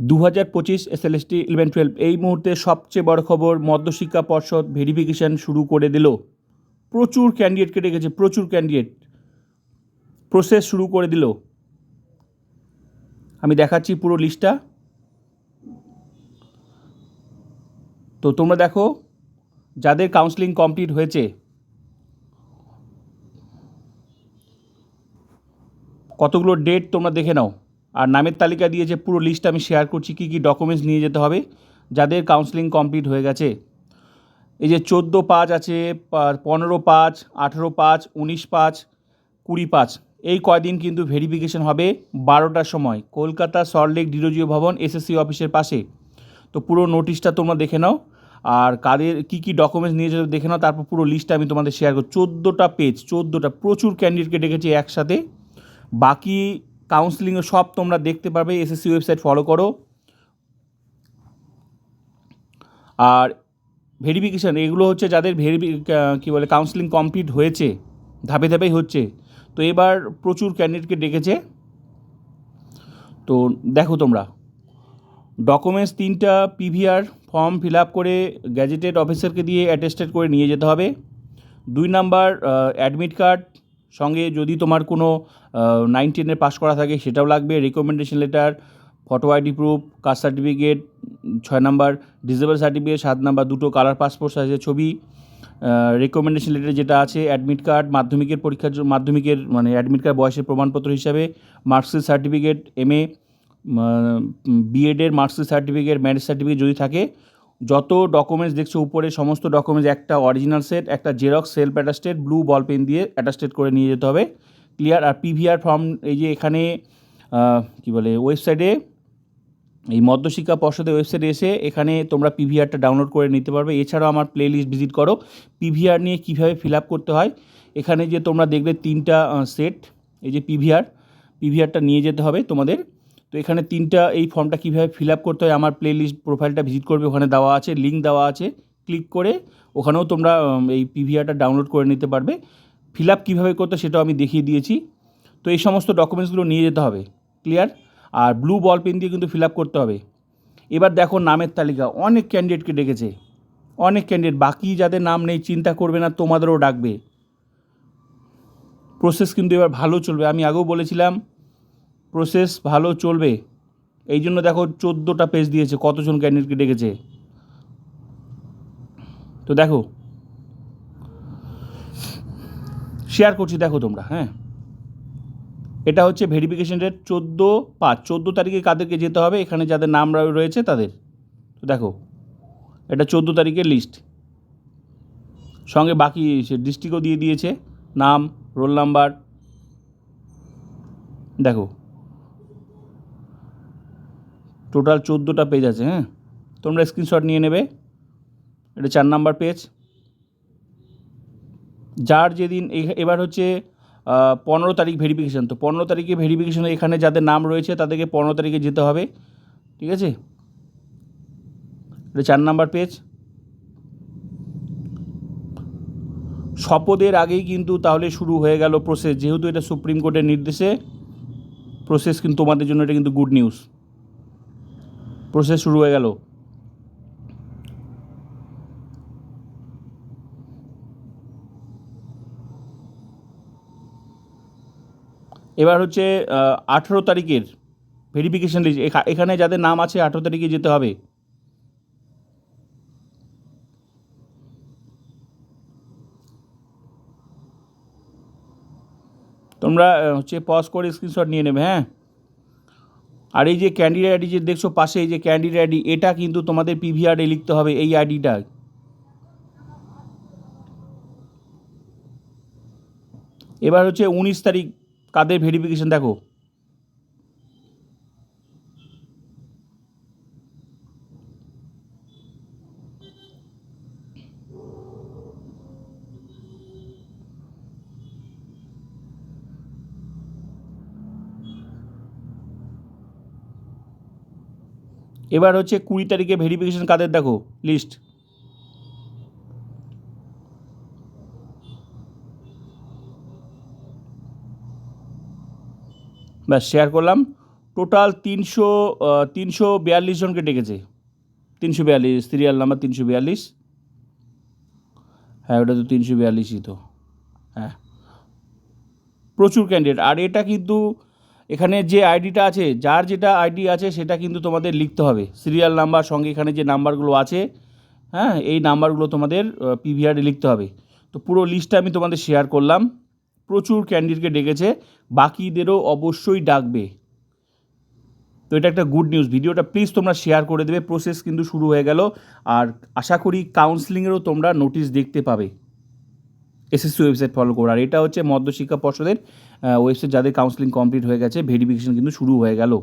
2025 SLST 11-12 এই মুহূর্তে সবচেয়ে বড় খবর, মধ্যশিক্ষা পর্ষদ ভেরিফিকেশান শুরু করে দিল। প্রচুর ক্যান্ডিডেটকে ডেকেছে, প্রচুর ক্যান্ডিডেট, প্রসেস শুরু করে দিল। আমি দেখাচ্ছি পুরো লিস্টটা। তো তোমরা দেখো, যাদের কাউন্সেলিং কমপ্লিট হয়েছে, কতগুলো ডেট তোমরা দেখে নাও। আর নামের তালিকা দিয়েছে, পুরো লিস্ট আমি শেয়ার করছি কী কী ডকুমেন্টস নিয়ে যেতে হবে যাদের কাউন্সেলিং কমপ্লিট হয়ে গেছে। এই যে 14/5 আছে, 15/5, 18/5, 19/5, 20/5, এই কয়দিন কিন্তু ভেরিফিকেশন হবে 12টার সময়, কলকাতা সল্টলেক ডিরোজিও ভবন এসএসসি অফিসের পাশে। তো পুরো নোটিশটা তোমরা দেখে নাও, আর কাদের কী কী ডকুমেন্টস নিয়ে যেতে দেখে নাও, তারপর পুরো লিস্টটা আমি তোমাদের শেয়ার করব। 14টা পেজ, 14টা, প্রচুর ক্যান্ডিডেটকে ডেকেছি একসাথে। বাকি কাউন্সেলিংও সব তোমরা দেখতে পারবে, এসএসসি ওয়েবসাইট ফলো করো। আর ভেরিফিকেশান এগুলো হচ্ছে যাদের কী বলে কাউন্সেলিং কমপ্লিট হয়েছে, ধাপে ধাপেই হচ্ছে। তো এবার প্রচুর ক্যান্ডিডেটকে ডেকেছে। তো দেখো তোমরা, ডকুমেন্টস 3টা পিভিআর ফর্ম ফিল আপ করে গ্যাজেটেড অফিসারকে দিয়ে অ্যাটেস্টেড করে নিয়ে যেতে হবে। 2 নাম্বার অ্যাডমিট কার্ড, সঙ্গে যদি তোমার কোনো 9-10 পাস করা থাকে সেটাও লাগবে। Recommendation letter, photo ID proof, caste certificate, 6 number disable certificate, 7 number 2টো কালার পাসপোর্ট সাইজের ছবি, রেকমেন্ডেশন লেটার যেটা আছে, অ্যাডমিট কার্ড, মাধ্যমিকের পরীক্ষার মাধ্যমিকের মানে অ্যাডমিট কার্ড বয়সের প্রমাণপত্র হিসাবে, মার্কশিট সার্টিফিকেট, এমএ বিএডের মার্কশিট সার্টিফিকেট, ম্যারেজ সার্টিফিকেট যদি থাকে, যত ডকুমেন্টস দেখছো উপরে সমস্ত ডকুমেন্টস একটা অরিজিনাল সেট, একটা xerox self attested blue ball pen দিয়ে অ্যাটাস্টেড করে নিয়ে যেতে হবে। ক্লিয়ার? আর পিভিআর ফর্ম, এই যে এখানে কী বলে ওয়েবসাইটে, এই মধ্যশিক্ষা পর্ষদের ওয়েবসাইটে এসে এখানে তোমরা পিভিআরটা ডাউনলোড করে নিতে পারবে। এছাড়াও আমার প্লে লিস্ট ভিজিট করো, পিভিআর নিয়ে কীভাবে ফিল আপ করতে হয়। এখানে যে তোমরা দেখবে 3টা সেট, এই যে পিভিআরটা নিয়ে যেতে হবে তোমাদের। তো এখানে 3টা, এই ফর্মটা কীভাবে ফিল আপ করতে হয় আমার প্লে লিস্ট প্রোফাইলটা ভিজিট করবে, ওখানে দেওয়া আছে, লিঙ্ক দেওয়া আছে, ক্লিক করে ওখানেও তোমরা এই পিভিআরটা ডাউনলোড করে নিতে পারবে। ফিল আপ কীভাবে করতে সেটাও আমি দেখিয়ে দিয়েছি। তো এই সমস্ত ডকুমেন্টসগুলো নিয়ে যেতে হবে। ক্লিয়ার? আর ব্লু বল পেন দিয়ে কিন্তু ফিল আপ করতে হবে। এবার দেখো নামের তালিকা, অনেক ক্যান্ডিডেটকে ডেকেছে, অনেক ক্যান্ডিডেট। বাকি যাদের নাম নেই চিন্তা করবে না, তোমাদেরও ডাকবে। প্রসেস কিন্তু এবার ভালো চলবে, আমি আগেও বলেছিলাম প্রসেস ভালো চলবে। এই জন্য দেখো 14টা পেজ দিয়েছে, কতজন ক্যান্ডিডেটকে ডেকেছে। তো দেখো, শেয়ার করছি, দেখো তোমরা। হ্যাঁ, এটা হচ্ছে ভেরিফিকেশন ডেট 14/5, 14 তারিখে কাদেরকে যেতে হবে, এখানে যাদের নাম রয়েছে তাদের। তো দেখো, এটা 14 তারিখের লিস্ট, সঙ্গে বাকি সে ডিস্ট্রিক্টও দিয়ে দিয়েছে, নাম, রোল নাম্বার। দেখো, টোটাল 14টা পেজ আছে। হ্যাঁ, তোমরা স্ক্রিনশট নিয়ে নেবে। এটা 4 নাম্বার পেজ। যার যেদিন এবার হচ্ছে 15 তারিখ ভেরিফিকেশান। তো 15 তারিখে ভেরিফিকেশানে এখানে যাদের নাম রয়েছে তাদেরকে 15 তারিখে যেতে হবে। ঠিক আছে? এটা 4 নাম্বার পেজ। শপথের আগেই কিন্তু তাহলে শুরু হয়ে গেল প্রসেস, যেহেতু এটা সুপ্রিম কোর্টের নির্দেশে প্রসেস, কিন্তু তোমাদের জন্য এটা কিন্তু গুড নিউজ। প্রসেস শুরু হয়ে গেল। এবার হচ্ছে 18 তারিখের ভেরিফিকেশান লিস্ট, এখানে যাদের নাম আছে 18 তারিখে যেতে হবে। তোমরা হচ্ছে পজ করে স্ক্রিনশট নিয়ে নেবে। হ্যাঁ, আর এই যে ক্যান্ডিডেট আইডি যে দেখছো পাশে, এই যে ক্যান্ডিডেট আইডি, এটা কিন্তু তোমাদের পিভিআরে লিখতে হবে, এই আইডিটা। এবার হচ্ছে 19 তারিখ কাদের ভেরিফিকেশান দেখো। এবার হচ্ছে 20 তারিখে ভেরিফিকেশান কাদের দেখো লিস্ট। ব্যাস, শেয়ার করলাম। টোটাল 342 জনকে ডেকেছে, 342, সিরিয়াল নাম্বার 342। হ্যাঁ, ওটা তো 342ই তো। হ্যাঁ, প্রচুর ক্যান্ডিডেট। আর এটা কিন্তু এখানে যে আইডিটা আছে, যার যেটা আইডি আছে সেটা কিন্তু তোমাদের লিখতে হবে, সিরিয়াল নাম্বার সঙ্গে এখানে যে নাম্বারগুলো আছে, হ্যাঁ, এই নাম্বারগুলো তোমাদের পিভিআরে লিখতে হবে। তো পুরো লিস্টটা আমি তোমাদের শেয়ার করলাম। প্রচুর ক্যান্ডিডেটকে ডেকেছে, বাকিদেরও অবশ্যই ডাকবে। তো এটা একটা গুড নিউজ। ভিডিওটা প্লিজ তোমরা শেয়ার করে দেবে। প্রসেস কিন্তু শুরু হয়ে গেল, আর আশা করি কাউন্সিলিংয়েরও তোমরা নোটিশ দেখতে পাবে এসএসসি ওয়েবসাইট ফলো করে। আর এটা হচ্ছে মধ্যশিক্ষা পর্ষদের ওয়েবসাইট, যাদের কাউন্সিলিং কমপ্লিট হয়ে গেছে, ভেরিফিকেশন কিন্তু শুরু হয়ে গেল।